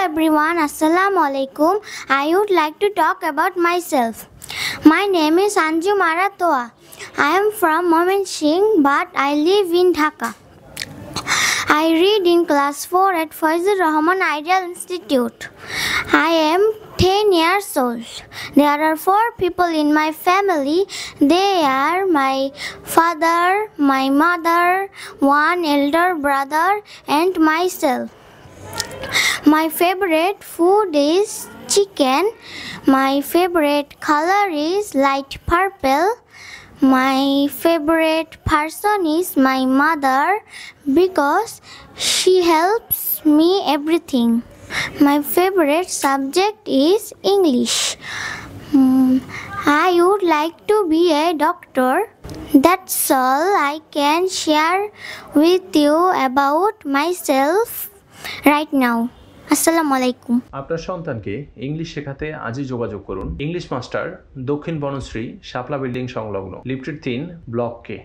everyone, Assalamu alaikum. I would like to talk about myself. My name is Anju Maratoa. I am from Mominsingh, but I live in Dhaka. I read in class 4 at Fazlur Rahman Ideal Institute. I am 10 years old. There are 4 people in my family. They are my father, my mother, one elder brother, and myself. My favorite food is chicken. My favorite color is light purple. My favorite person is my mother because she helps me everything. My favorite subject is English. I would like to be a doctor. That's all I can share with you about myself right now. আসসালামু আলাইকুম। আপনার সন্তানকে English শেখাতে আজই যোগাযোগ করুন English master, দক্ষিণ বনশ্রী, শাপলা building সংলগ্ন, লিফটেড 3, ব্লক কে।